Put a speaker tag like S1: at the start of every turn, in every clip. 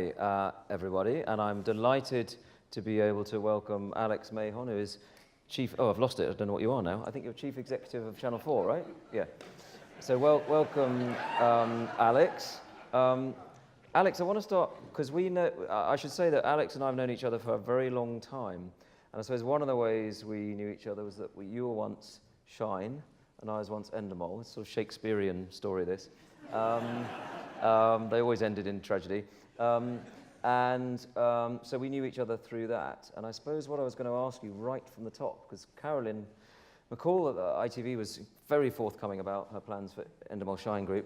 S1: Hi, everybody, and I'm delighted to be able to welcome Alex Mahon, who is Chief... Oh, I've lost it. I don't know what you are now. I think you're Chief Executive of Channel 4, right? Yeah. So welcome, Alex. Alex, I want to start, because we know... I should say that Alex and I have known each other for a very long time, and I suppose one of the ways we knew each other was that you were once Shine, and I was once Endemol. It's sort of Shakespearean story, this. They always ended in tragedy. So we knew each other through that. And I suppose what I was going to ask you right from the top, because Carolyn McCall at ITV was very forthcoming about her plans for Endemol Shine Group,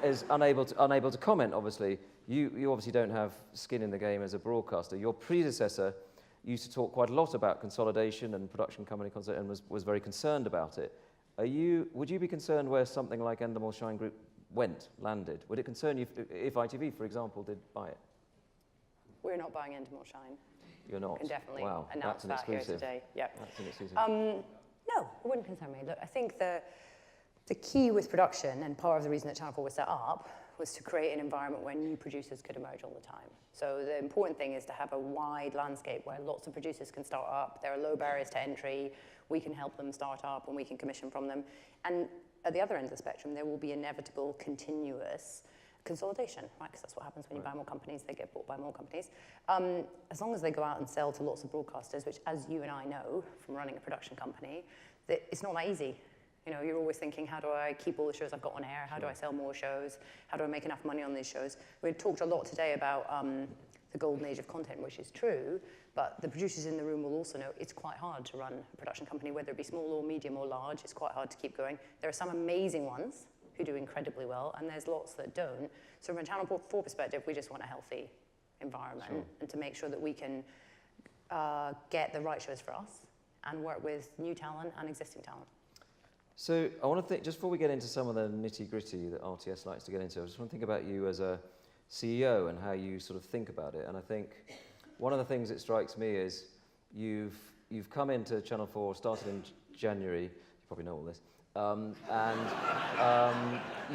S1: is unable to comment, obviously. You obviously don't have skin in the game as a broadcaster. Your predecessor used to talk quite a lot about consolidation and production company consolidation and was very concerned about it. Would you be concerned where something like Endemol Shine Group landed? Would it concern you if ITV, for example, did buy it?
S2: We're not buying Endemol Shine.
S1: You're not?
S2: I can definitely
S1: wow,
S2: announce that here today. Yep.
S1: That's an exclusive.
S2: No, it wouldn't concern me. Look, I think the key with production, and part of the reason that Channel 4 was set up, was to create an environment where new producers could emerge all the time. So the important thing is to have a wide landscape where lots of producers can start up. There are low barriers to entry. We can help them start up and we can commission from them. And at the other end of the spectrum, there will be inevitable continuous consolidation, right? Because that's what happens when you buy more companies, they get bought by more companies. As long as they go out and sell to lots of broadcasters, which as you and I know from running a production company, that it's not that easy. You know, you're always thinking, how do I keep all the shows I've got on air? How do I sell more shows? How do I make enough money on these shows? We talked a lot today about the golden age of content, which is true, but the producers in the room will also know it's quite hard to run a production company, whether it be small or medium or large. It's quite hard to keep going. There are some amazing ones who do incredibly well, and there's lots that don't. So from a Channel 4 perspective, we just want a healthy environment and to make sure that we can get the right shows for us and work with new talent and existing talent.
S1: So I want to think, just before we get into some of the nitty-gritty that RTS likes to get into, I just want to think about you as a CEO and how you sort of think about it. And I think one of the things that strikes me is you've come into Channel 4, started in January, you probably know all this,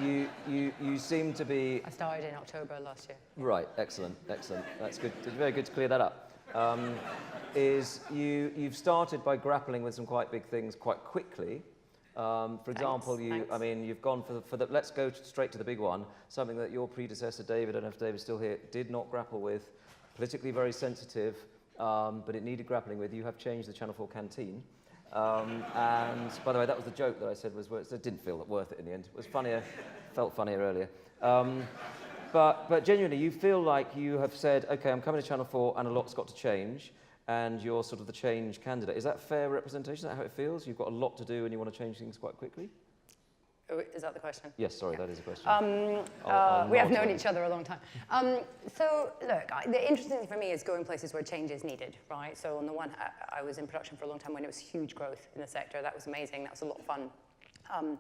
S1: you seem to be...
S2: I started in October last year.
S1: Right, excellent. That's good. It's very good to clear that up. You've started by grappling with some quite big things quite quickly. For example, you've gone for the, let's go straight to the big one, something that your predecessor, David, I don't know if David's still here, did not grapple with, politically very sensitive, but it needed grappling with. You have changed the Channel 4 canteen. And by the way, that was the joke that I said it didn't feel worth it in the end. It was funnier, felt funnier earlier. But genuinely, you feel like you have said, okay, I'm coming to Channel 4 and a lot's got to change, and you're sort of the change candidate. Is that fair representation? Is that how it feels? You've got a lot to do and you want to change things quite quickly?
S2: Is that the question?
S1: Yes, sorry, that is a question.
S2: We have known each other a long time. So look, the interesting thing for me is going places where change is needed, right? So on the one hand, I was in production for a long time when it was huge growth in the sector. That was amazing. That was a lot of fun. I've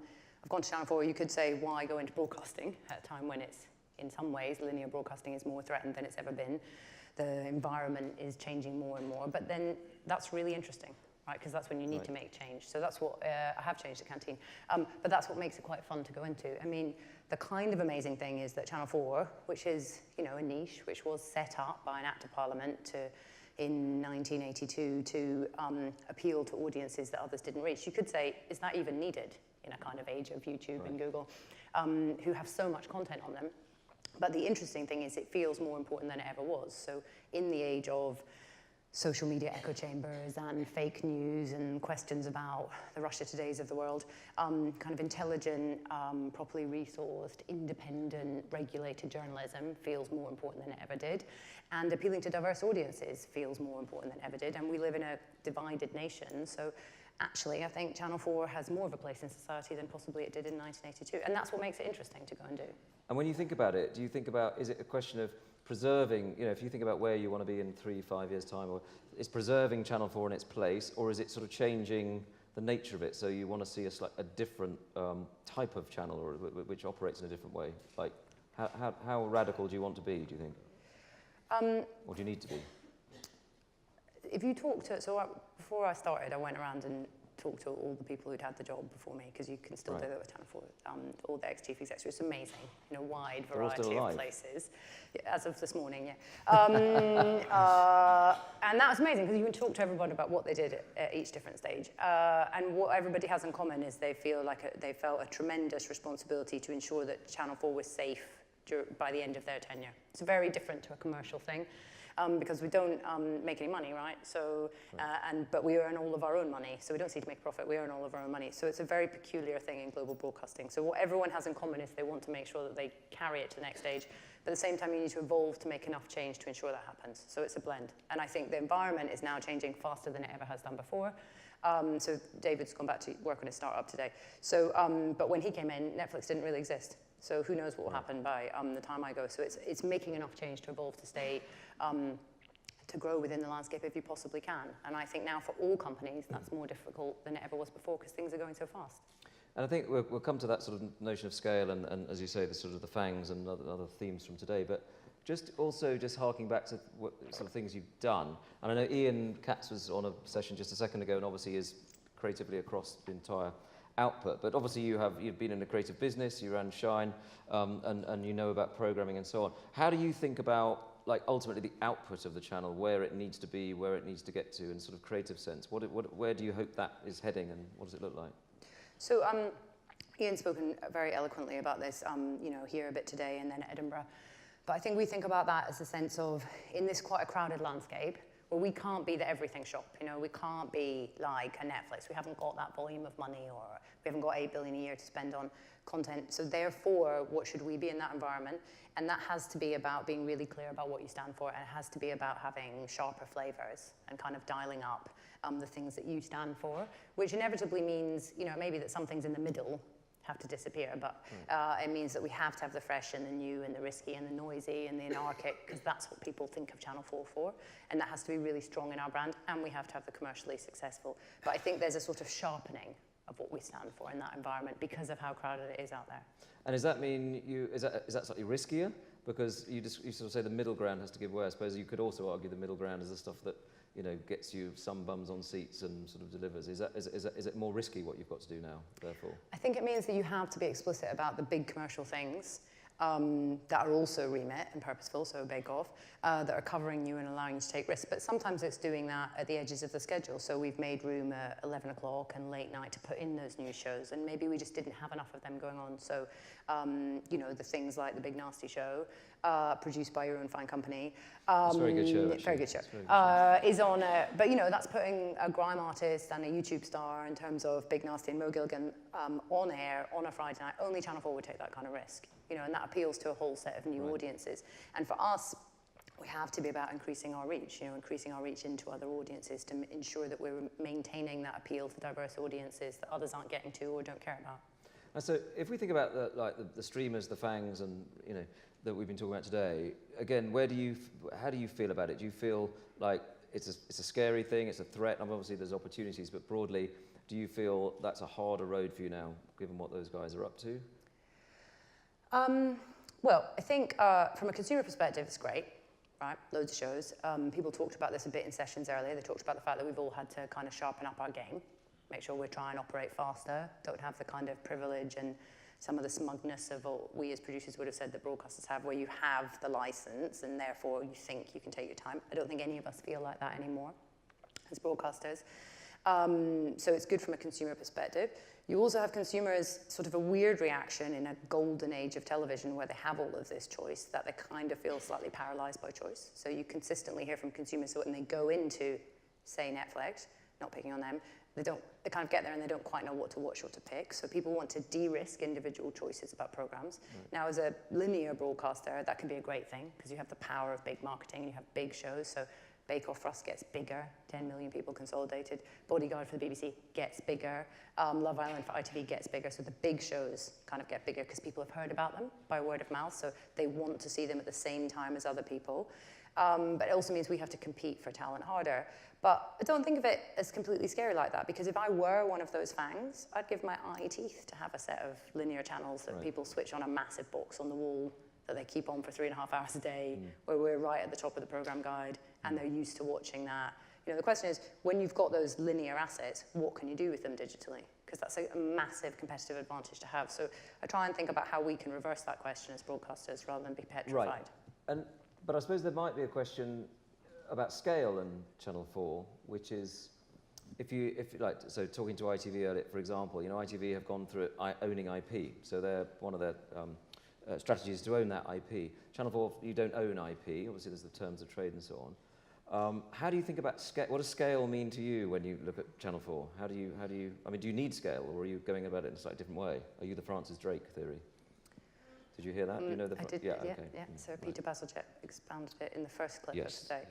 S2: gone to Channel 4. You could say, why go into broadcasting at a time when it's, in some ways, linear broadcasting is more threatened than it's ever been. The environment is changing more and more. But then that's really interesting. Right, because that's when you need to make change. So that's what, I have changed the canteen. But that's what makes it quite fun to go into. I mean, the kind of amazing thing is that Channel 4, which is, you know, a niche, which was set up by an Act of Parliament in 1982 to appeal to audiences that others didn't reach. You could say, is that even needed in a kind of age of YouTube and Google, who have so much content on them? But the interesting thing is it feels more important than it ever was. So in the age of social media echo chambers and fake news and questions about the Russia Todays of the world, kind of intelligent, properly resourced, independent, regulated journalism feels more important than it ever did. And appealing to diverse audiences feels more important than ever did. And we live in a divided nation. So actually, I think Channel 4 has more of a place in society than possibly it did in 1982. And that's what makes it interesting to go and do.
S1: And when you think about it, do you think about, is it a question of preserving, you know, if you think about where you want to be in 3-5 years' time, or is preserving Channel 4 in its place, or is it sort of changing the nature of it? So you want to see a different type of channel, or which operates in a different way? Like, how radical do you want to be, do you think? Or do you need to be?
S2: If you talk to, before I started, I went around and talk to all the people who'd had the job before me, because you can still do that with Channel 4, all the ex-chief executives. It's amazing, wide variety of places. As of this morning, yeah. And that was amazing, because you can talk to everybody about what they did at each different stage. And what everybody has in common is they feel like they felt a tremendous responsibility to ensure that Channel 4 was safe by the end of their tenure. It's very different to a commercial thing. Because we don't make any money, right? So, but we earn all of our own money, so we don't seek to make a profit, we earn all of our own money. So it's a very peculiar thing in global broadcasting. So what everyone has in common is they want to make sure that they carry it to the next stage, but at the same time you need to evolve to make enough change to ensure that happens. So it's a blend. And I think the environment is now changing faster than it ever has done before. So David's gone back to work on his startup today. So, but when he came in, Netflix didn't really exist. So who knows what will happen by the time I go. So it's making enough change to evolve to stay, to grow within the landscape if you possibly can. And I think now for all companies, that's more difficult than it ever was before, because things are going so fast.
S1: And I think we'll come to that sort of notion of scale and as you say, the sort of the fangs and other themes from today. But just harking back to what sort of things you've done. And I know Ian Katz was on a session just a second ago and obviously is creatively across the entire output, but obviously you've been in a creative business, you ran Shine, and you know about programming and so on. How do you think about ultimately the output of the channel, where it needs to be, where it needs to get to in sort of creative sense? Where do you hope that is heading, and what does it look like?
S2: So Ian's spoken very eloquently about this, here a bit today and then at Edinburgh. But I think we think about that as a sense of, in this quite a crowded landscape, well, we can't be the everything shop, we can't be like a Netflix. We haven't got that volume of money, or we haven't got $8 billion a year to spend on content. So therefore, what should we be in that environment? And that has to be about being really clear about what you stand for, and it has to be about having sharper flavors and kind of dialing up the things that you stand for, which inevitably means, maybe that some things in the middle have to disappear, but it means that we have to have the fresh and the new and the risky and the noisy and the anarchic, because that's what people think of Channel 4 for, and that has to be really strong in our brand, and we have to have the commercially successful. But I think there's a sort of sharpening of what we stand for in that environment because of how crowded it is out there.
S1: And does that mean is that slightly riskier? Because you sort of say the middle ground has to give way. I suppose you could also argue the middle ground is the stuff that gets you some bums on seats and sort of delivers. Is it more risky what you've got to do now, therefore? I
S2: think it means that you have to be explicit about the big commercial things that are also remit and purposeful, so Bake Off, that are covering you and allowing you to take risks. But sometimes it's doing that at the edges of the schedule. So we've made room at 11 o'clock and late night to put in those new shows, and maybe we just didn't have enough of them going on. So, the things like The Big Nasty Show, produced by your own fine company.
S1: It's a very good show, actually.
S2: Very good show. Is on but that's putting a grime artist and a YouTube star in terms of Big Nasty and Mo Gilligan on air on a Friday night. Only Channel 4 would take that kind of risk, and that appeals to a whole set of new audiences. And for us, we have to be about increasing our reach, increasing our reach into other audiences to ensure that we're maintaining that appeal to diverse audiences that others aren't getting to or don't care about.
S1: And so if we think about the streamers, the fangs, and that we've been talking about today, again, how do you feel about it? Do you feel like it's a scary thing, it's a threat? And obviously there's opportunities, but broadly, do you feel that's a harder road for you now, given what those guys are up to?
S2: Well, I think from a consumer perspective, it's great, right? Loads of shows. People talked about this a bit in sessions earlier. They talked about the fact that we've all had to kind of sharpen up our game, make sure we're trying to operate faster, don't have the kind of privilege and some of the smugness of what we as producers would have said that broadcasters have, where you have the license and therefore you think you can take your time. I don't think any of us feel like that anymore as broadcasters. So it's good from a consumer perspective. You also have consumers sort of a weird reaction in a golden age of television where they have all of this choice, that they kind of feel slightly paralyzed by choice. So you consistently hear from consumers that when they go into, say, Netflix, not picking on them, they kind of get there and they don't quite know what to watch or to pick. So people want to de-risk individual choices about programs. Now, as a linear broadcaster, that can be a great thing because you have the power of big marketing and you have big shows. So Bake Off for us gets bigger, 10 million people consolidated. Bodyguard for the BBC gets bigger. Love Island for ITV gets bigger. So the big shows kind of get bigger because people have heard about them by word of mouth. So they want to see them at the same time as other people. But it also means we have to compete for talent harder. But I don't think of it as completely scary like that, because if I were one of those fangs, I'd give my eye teeth to have a set of linear channels that people switch on a massive box on the wall that they keep on for 3.5 hours a day, where we're right at the top of the program guide, and they're used to watching that. the question is, when you've got those linear assets, what can you do with them digitally? Because that's a massive competitive advantage to have. So I try and think about how we can reverse that question as broadcasters rather than be petrified.
S1: Right. But I suppose there might be a question about scale in Channel 4, which is, if you like, so talking to ITV earlier, for example, ITV have gone through owning IP. So one of their strategies is to own that IP. Channel 4, you don't own IP. Obviously, there's the terms of trade and so on. How do you think about scale? What does scale mean to you when you look at Channel 4? How do you, I mean, do you need scale, or are you going about it in a slightly different way? Are you the Francis Drake theory? Did you hear that? You know
S2: I did,
S1: yeah.
S2: Yeah,
S1: okay.
S2: yeah. So Peter Bazalgette expounded it in the first clip
S1: Yes,
S2: of today.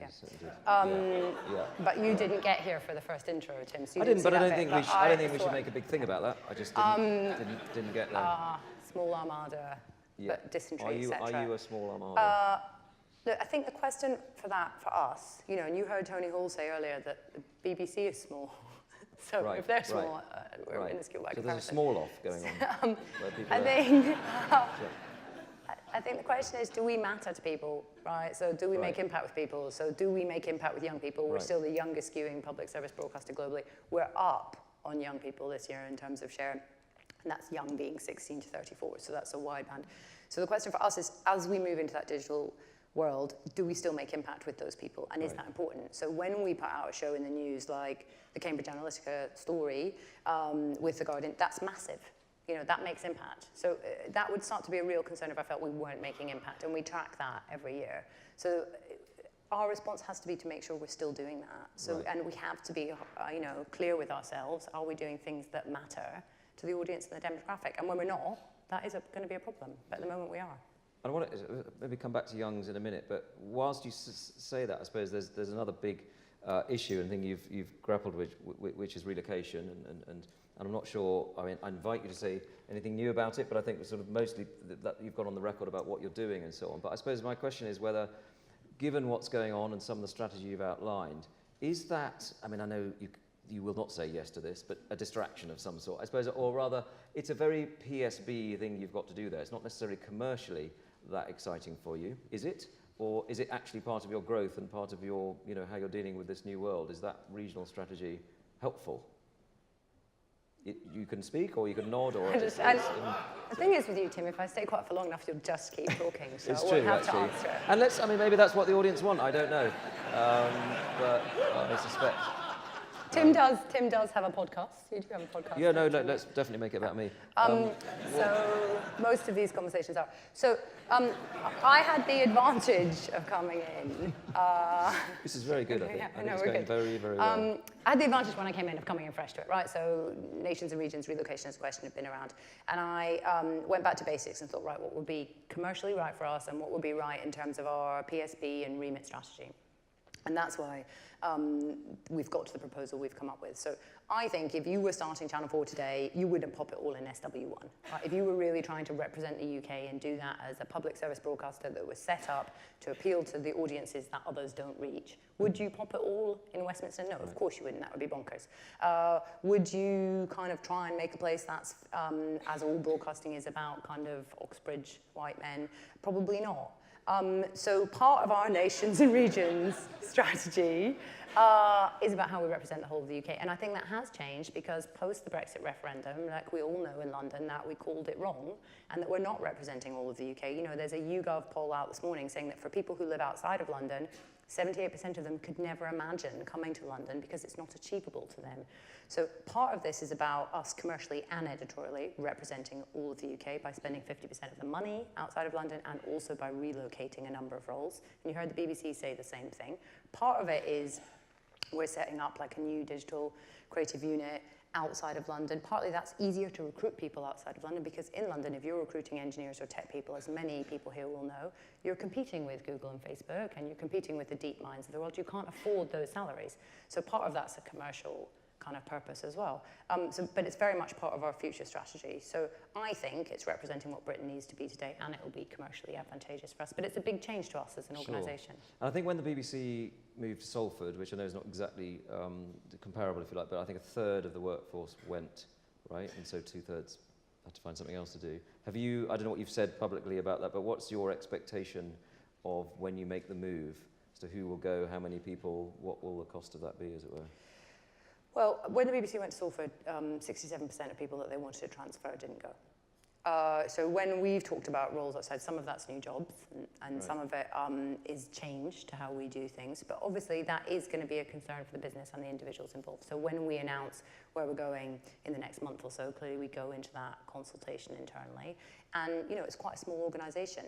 S2: Yeah.
S1: Yeah.
S2: But you didn't get here for the first intro, Tim. So you
S1: I didn't, but I don't think we should
S2: thought-
S1: make a big thing about that. I just didn't get there.
S2: Small armada, but dysentery, etc.
S1: Are you a small armada?
S2: Look, I think the question for us, and you heard Tony Hall say earlier that the BBC is small. So
S1: right,
S2: if they're small, we're minuscule by comparison.
S1: So there's a small off going on.
S2: I think the question is, do we matter to people, right? So do we make impact with people? So do we make impact with young people? We're still the youngest skewing public service broadcaster globally. We're up on young people this year in terms of share, and that's young being 16 to 34, so that's a wide band. So the question for us is, as we move into that digital world, do we still make impact with those people? And is that important? So when we put out a show in the news like the Cambridge Analytica story with The Guardian, that's massive. That makes impact. So that would start to be a real concern if I felt we weren't making impact, and we track that every year. So our response has to be to make sure we're still doing that. So, and we have to be, clear with ourselves. Are we doing things that matter to the audience and the demographic? And when we're not, that is going to be a problem. But at the moment we are.
S1: I want to maybe come back to Youngs in a minute, but whilst you say that, I suppose there's another big issue and thing you've grappled with, which is relocation, and I'm not sure. I mean, I invite you to say anything new about it, but I think sort of mostly that you've got on the record about what you're doing and so on. But I suppose my question is whether, given what's going on and some of the strategy you've outlined, is that? I mean, I know you will not say yes to this, but a distraction of some sort, I suppose, or rather, it's a very PSB thing you've got to do there. It's not necessarily commercially that exciting for you, is it? Or is it actually part of your growth and part of your, how you're dealing with this new world? Is that regional strategy helpful? You can speak, or you can nod, or...
S2: The thing is with you, Tim, if I stay quiet for long enough, you'll just keep talking, so
S1: it's
S2: I won't have to answer it.
S1: And maybe that's what the audience want, I don't know. But I suspect...
S2: Tim does have a podcast. You do have a podcast.
S1: Yeah, no, let's definitely make it about me.
S2: So most of these conversations are. So I had the advantage of coming in.
S1: This is very good, I think.
S2: Yeah,
S1: I think it's going very, very well.
S2: I had the advantage when I came in of coming in fresh to it, right? So nations and regions, relocation as a question had been around. And I went back to basics and thought, right, what would be commercially right for us and what would be right in terms of our PSB and remit strategy? And that's why we've got to the proposal we've come up with. So I think if you were starting Channel 4 today, you wouldn't pop it all in SW1. Right? If you were really trying to represent the UK and do that as a public service broadcaster that was set up to appeal to the audiences that others don't reach, would you pop it all in Westminster? No, of course you wouldn't. That would be bonkers. Would you kind of try and make a place that's, as all broadcasting is about, kind of Oxbridge white men? Probably not. So part of our nations and regions strategy is about how we represent the whole of the UK. And I think that has changed because post the Brexit referendum, like we all know in London, that we called it wrong and that we're not representing all of the UK. There's a YouGov poll out this morning saying that for people who live outside of London, 78% of them could never imagine coming to London because it's not achievable to them. So part of this is about us commercially and editorially representing all of the UK by spending 50% of the money outside of London and also by relocating a number of roles. And you heard the BBC say the same thing. Part of it is we're setting up like a new digital creative unit outside of London. Partly that's easier to recruit people outside of London because in London, if you're recruiting engineers or tech people, as many people here will know, you're competing with Google and Facebook and you're competing with the deep minds of the world. You can't afford those salaries. So part of that's a commercial kind of purpose as well. But it's very much part of our future strategy. So I think it's representing what Britain needs to be today and it will be commercially advantageous for us. But it's a big change to us as an organisation.
S1: And I think when the BBC moved to Salford, which I know is not exactly comparable, if you like, but I think a third of the workforce went, right? And so 2/3 had to find something else to do. Have you, I don't know what you've said publicly about that, but what's your expectation of when you make the move? as to who will go, how many people, what will the cost of that be, as it were?
S2: Well, when the BBC went to Salford, 67% of people that they wanted to transfer didn't go. So when we've talked about roles outside, some of that's new jobs, and
S1: right.
S2: some of it is change to how we do things. But obviously, that is going to be a concern for the business and the individuals involved. So when we announce where we're going in the next month or so, clearly we go into that consultation internally. And, you know, it's quite a small organisation,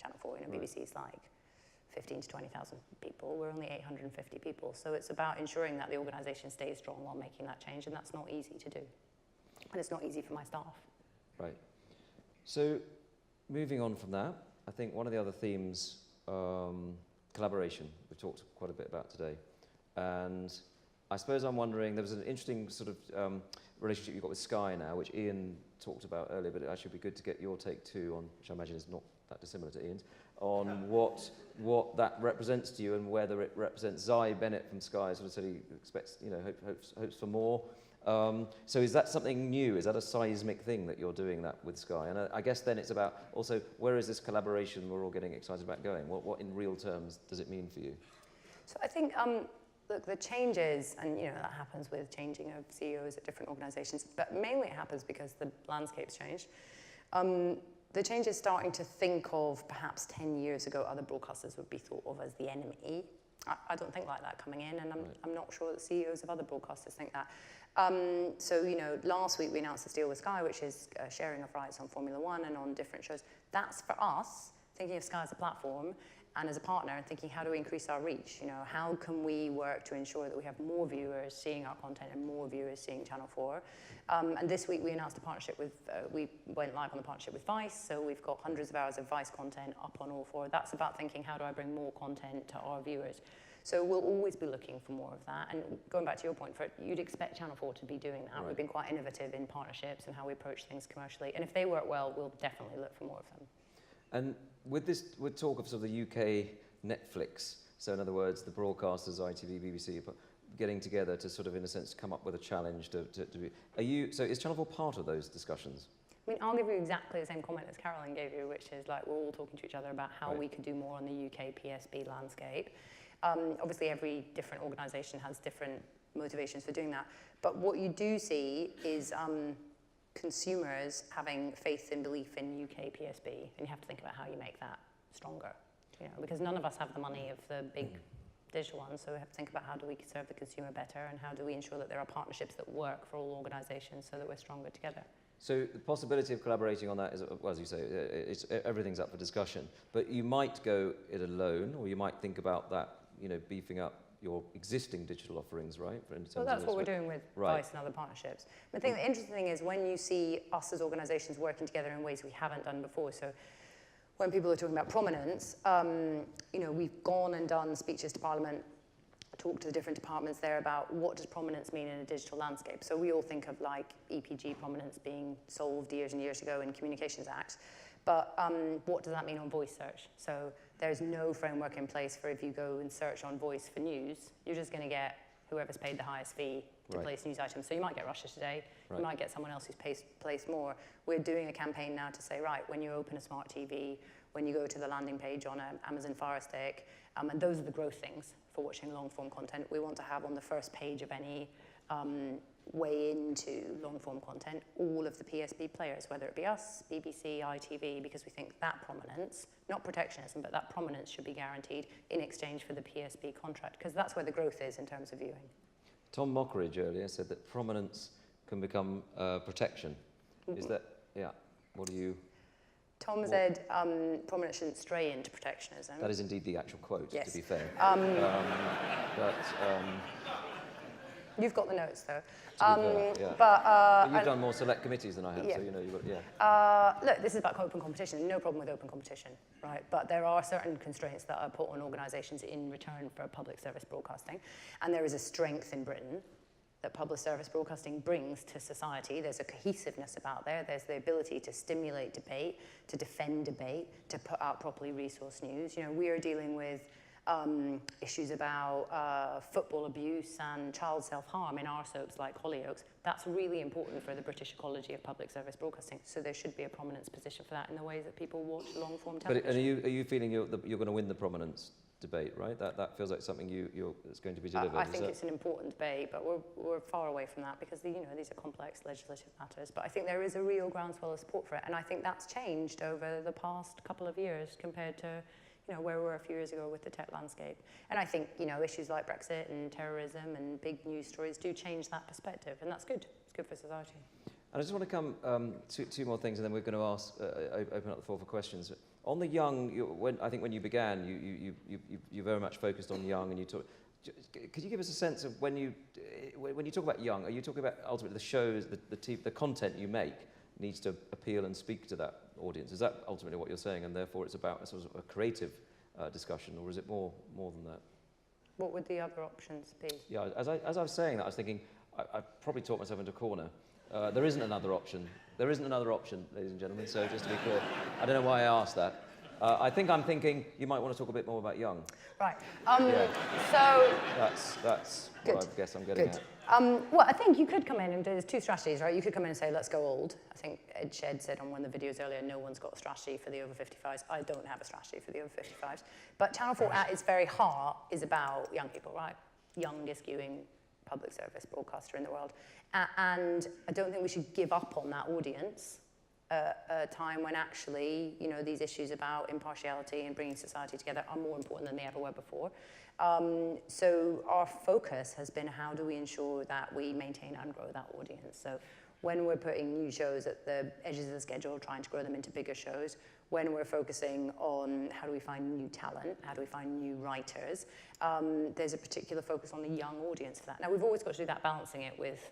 S2: Channel 4. You know,
S1: right.
S2: BBC is like 15 to 20,000 people. We're only 850 people. So it's about ensuring that the organisation stays strong while making that change, and that's not easy to do. And it's not easy for my staff.
S1: Right. So, moving on from that, I think one of the other themes, collaboration, we've talked quite a bit about today. And I suppose I'm wondering, there was an interesting sort of relationship you've got with Sky now, which Ian talked about earlier, but it actually would be good to get your take too on, which I imagine is not that dissimilar to Ian's, on what that represents to you and whether it represents. Zai Bennett from Sky sort of said he expects, you know, hopes for more. So is that something new? Is that a seismic thing that you're doing that with Sky? And I guess then it's about also, where is this collaboration we're all getting excited about going? What in real terms does it mean for you?
S2: So I think, look, the changes, and you know that happens with changing of CEOs at different organisations, but mainly it happens because the landscape's changed. The change is starting to think of perhaps 10 years ago, other broadcasters would be thought of as the enemy. I don't think like that coming in, and I'm not sure that CEOs of other broadcasters think that. So, you know, last week we announced this deal with Sky, which is sharing of rights on Formula One and on different shows. That's for us, thinking of Sky as a platform and as a partner, and thinking, how do we increase our reach? You know, how can we work to ensure that we have more viewers seeing our content and more viewers seeing Channel 4? And this week we announced a partnership with, we went live on the partnership with Vice, so we've got hundreds of hours of Vice content up on all four. That's about thinking, how do I bring more content to our viewers? So we'll always be looking for more of that. And going back to your point, you'd expect Channel 4 to be doing that. Right. We've been quite innovative in partnerships and how we approach things commercially. And if they work well, we'll definitely look for more of them.
S1: And with talk of sort of the UK Netflix, so in other words, the broadcasters, ITV, BBC, getting together to sort of, in a sense, come up with a challenge to be, so is Channel 4 part of those discussions?
S2: I mean, I'll give you exactly the same comment as Caroline gave you, which is like, we're all talking to each other about how we could do more on the UK PSB landscape. Obviously, every different organisation has different motivations for doing that. But what you do see is consumers having faith and belief in UK PSB, and you have to think about how you make that stronger. You know, because none of us have the money of the big digital ones, so we have to think about how do we serve the consumer better, and how do we ensure that there are partnerships that work for all organisations so that we're stronger together. So
S1: the possibility of collaborating on that is, well, as you say, everything's up for discussion. But you might go it alone, or you might think about that, you know, beefing up your existing digital offerings, right?
S2: Well, that's what we're doing with Vice and other partnerships. But I think the interesting thing is when you see us as organisations working together in ways we haven't done before. So when people are talking about prominence, you know, we've gone and done speeches to Parliament, talked to the different departments there about what does prominence mean in a digital landscape. So we all think of like EPG prominence being solved years and years ago in Communications Act. But what does that mean on voice search? So there's no framework in place for if you go and search on voice for news, you're just going to get whoever's paid the highest fee to place news items. So you might get Russia Today, you might get someone else who's placed more. We're doing a campaign now to say, right, when you open a smart TV, when you go to the landing page on an Amazon Fire Stick, and those are the growth things for watching long-form content. We want to have on the first page of any way into long-form content, all of the PSB players, whether it be us, BBC, ITV, because we think that prominence, not protectionism, but that prominence should be guaranteed in exchange for the PSB contract, because that's where the growth is in terms of viewing.
S1: Tom Mockridge earlier said that prominence can become protection. Is that, what do you...
S2: Tom said prominence shouldn't stray into protectionism.
S1: That is indeed the actual quote, to be fair.
S2: You've got the notes, though.
S1: But you've done more select committees than I have, so you know you've got,
S2: look, this is about open competition. No problem with open competition, right? But there are certain constraints that are put on organisations in return for public service broadcasting, and there is a strength in Britain that public service broadcasting brings to society. There's a cohesiveness about there. There's the ability to stimulate debate, to defend debate, to put out properly resourced news. You know, we are dealing with issues about football abuse and child self-harm in our soaps like Hollyoaks. That's really important for the British ecology of public service broadcasting. So there should be a prominence position for that in the ways that people watch long-form television.
S1: But are you feeling you're going to win the prominence debate, right? That feels like something that's going to be delivered.
S2: I think it's an important debate, but we're far away from that because these are complex legislative matters. But I think there is a real groundswell of support for it, and I think that's changed over the past couple of years compared to where we were a few years ago with the tech landscape. And I think issues like Brexit and terrorism and big news stories do change that perspective, and that's good. It's good for society.
S1: And I just want to come to two more things, and then we're going to open up the floor for questions. On the young, I think when you began, you very much focused on young, and you talk. Could you give us a sense of when you talk about young, are you talking about ultimately the shows, the content you make needs to appeal and speak to that audience? Is that ultimately what you're saying, and therefore it's about a sort of a creative discussion, or is it more than that?
S2: What would the other options be?
S1: Yeah, as I was saying that, I was thinking I probably talked myself into a corner. There isn't another option. There isn't another option, ladies and gentlemen. So just to be clear, I don't know why I asked that. I'm thinking you might want to talk a bit more about young.
S2: Right.
S1: Yeah.
S2: So
S1: that's
S2: good.
S1: what I guess I'm getting
S2: Good.
S1: at.
S2: Well, I think you could come in and there's two strategies, right? You could come in and say, let's go old. I think Ed Shed said on one of the videos earlier, no one's got a strategy for the over 55s. I don't have a strategy for the over 55s. But Channel 4 at its very heart is about young people, right? Youngest viewing public service broadcaster in the world. And I don't think we should give up on that audience at a time when actually, these issues about impartiality and bringing society together are more important than they ever were before. So our focus has been how do we ensure that we maintain and grow that audience. So when we're putting new shows at the edges of the schedule, trying to grow them into bigger shows, when we're focusing on how do we find new talent, how do we find new writers, there's a particular focus on the young audience for that. Now, we've always got to do that, balancing it with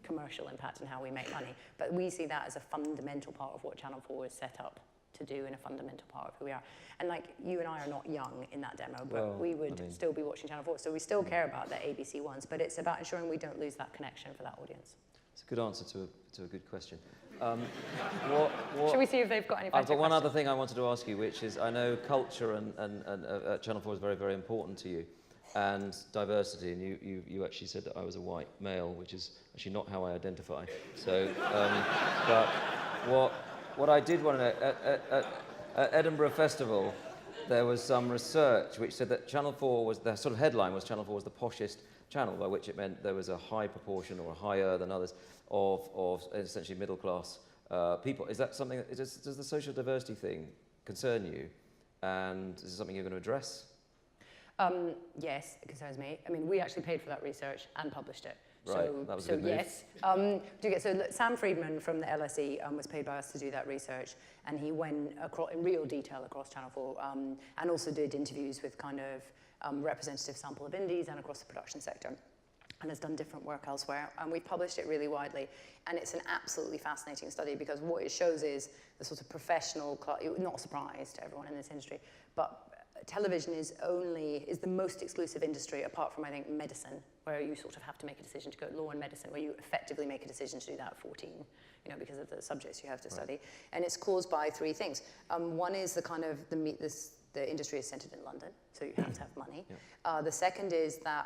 S2: commercial impact and how we make money. But we see that as a fundamental part of what Channel 4 is set up to do and a fundamental part of who we are. And you and I are not young in that demo, but we would still be watching Channel 4. So we still care about the ABC ones, but it's about ensuring we don't lose that connection for that audience.
S1: It's a good answer to a good question.
S2: Should we see if they've got any better
S1: I've got one
S2: questions?
S1: other thing I wanted to ask you, which is I know culture and Channel 4 is very, very important to you. And diversity, and you actually said that I was a white male, which is actually not how I identify. So, but what I did want to know, at Edinburgh Festival, there was some research which said that Channel 4 was, the sort of headline was Channel 4 was the poshest channel, by which it meant there was a high proportion, or higher than others, of essentially middle class people. Is that something, does the social diversity thing concern you? And is it something you're going to address?
S2: Yes, it concerns me. I mean, we actually paid for that research and published it.
S1: Right, that was a good move.
S2: Yes. Sam Friedman from the LSE was paid by us to do that research, and he went in real detail across Channel 4 and also did interviews with kind of representative sample of indies and across the production sector, and has done different work elsewhere. And we published it really widely, and it's an absolutely fascinating study because what it shows is the sort of professional, not a surprise to everyone in this industry, but television is the most exclusive industry apart from, I think, medicine, where you sort of have to make a decision to go law and medicine, where you effectively make a decision to do that at 14, because of the subjects you have to study. And it's caused by three things. One is the kind of, the industry is centered in London, so you have to have money. Yeah. The second is that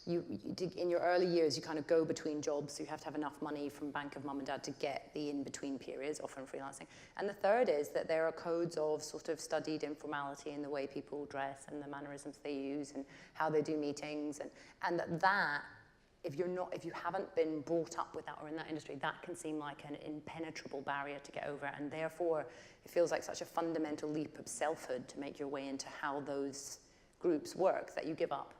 S2: in your early years, you kind of go between jobs, so you have to have enough money from bank of mum and dad to get the in-between periods, often freelancing. And the third is that there are codes of sort of studied informality in the way people dress and the mannerisms they use and how they do meetings, and that if you haven't been brought up with that or in that industry, that can seem like an impenetrable barrier to get over, and therefore it feels like such a fundamental leap of selfhood to make your way into how those groups work that you give up.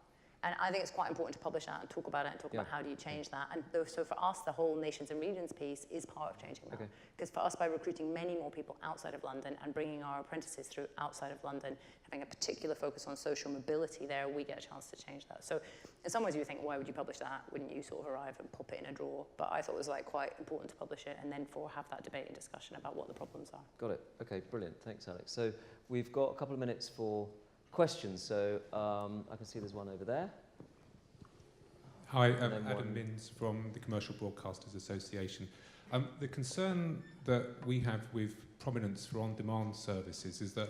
S2: And I think it's quite important to publish that and talk about it and talk about how do you change that. And so for us, the whole nations and regions piece is part of changing that. Because for us, by recruiting many more people outside of London and bringing our apprentices through outside of London, having a particular focus on social mobility there, we get a chance to change that. So in some ways you think, why would you publish that? Wouldn't you sort of arrive and pop it in a drawer? But I thought it was quite important to publish it and then have that debate and discussion about what the problems are.
S1: Got it. Okay, brilliant. Thanks, Alex. So we've got a couple of minutes for questions. So I can see there's one over there.
S3: Hi, I'm Adam Minns from the Commercial Broadcasters Association. The concern that we have with prominence for on-demand services is that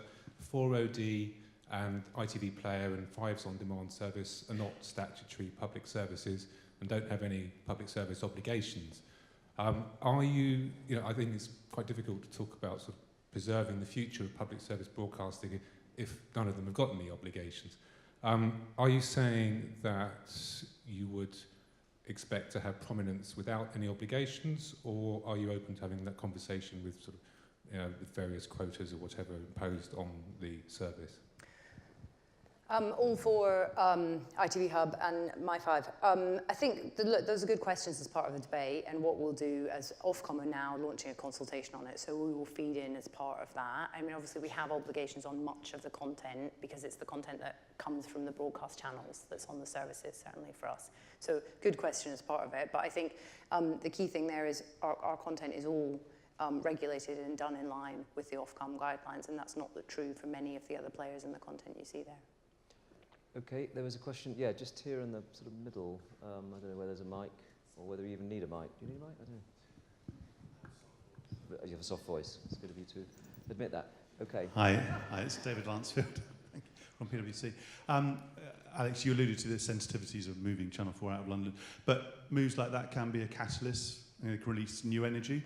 S3: 4OD and ITV Player and Five's on-demand service are not statutory public services and don't have any public service obligations. I think it's quite difficult to talk about sort of preserving the future of public service broadcasting if none of them have got any obligations. Are you saying that you would expect to have prominence without any obligations, or are you open to having that conversation with sort of, with various quotas or whatever imposed on the service?
S2: All for ITV Hub and My5. I think those are good questions as part of the debate, and what we'll do as Ofcom are now launching a consultation on it, so we will feed in as part of that. I mean, obviously we have obligations on much of the content because it's the content that comes from the broadcast channels that's on the services, certainly for us. So good question as part of it, but I think the key thing there is our content is all regulated and done in line with the Ofcom guidelines, and that's not true for many of the other players in the content you see there.
S1: Okay, there was a question, just here in the sort of middle. I don't know whether there's a mic or whether you even need a mic. Do you need a mic? I don't know. You have a soft voice. It's good of you to admit that. Okay.
S4: Hi, it's David Lansfield from PwC. Alex, you alluded to the sensitivities of moving Channel 4 out of London, but moves like that can be a catalyst and can release new energy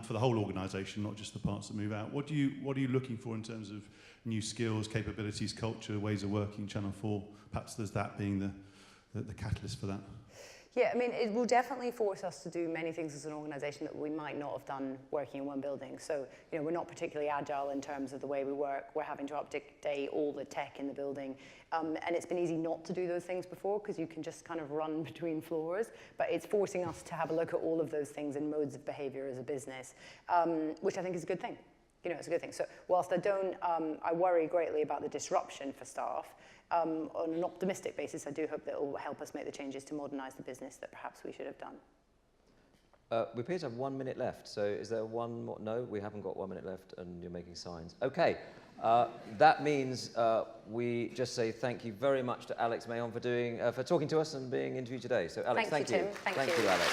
S4: for the whole organisation, not just the parts that move out. What are you looking for in terms of new skills, capabilities, culture, ways of working Channel 4? Perhaps there's that being the catalyst for that.
S2: Yeah, I mean, it will definitely force us to do many things as an organisation that we might not have done working in one building. So, we're not particularly agile in terms of the way we work. We're having to update all the tech in the building. And it's been easy not to do those things before because you can just kind of run between floors. But it's forcing us to have a look at all of those things and modes of behaviour as a business, which I think is a good thing. It's a good thing. So whilst I worry greatly about the disruption for staff, on an optimistic basis, I do hope that it will help us make the changes to modernise the business that perhaps we should have done.
S1: We appear to have 1 minute left, so is there one more? No, we haven't got 1 minute left, and you're making signs. Okay, that means we just say thank you very much to Alex Mahon for talking to us and being interviewed today. So Alex, thank you.
S2: Tim. Thank you.
S1: Thank you, Alex.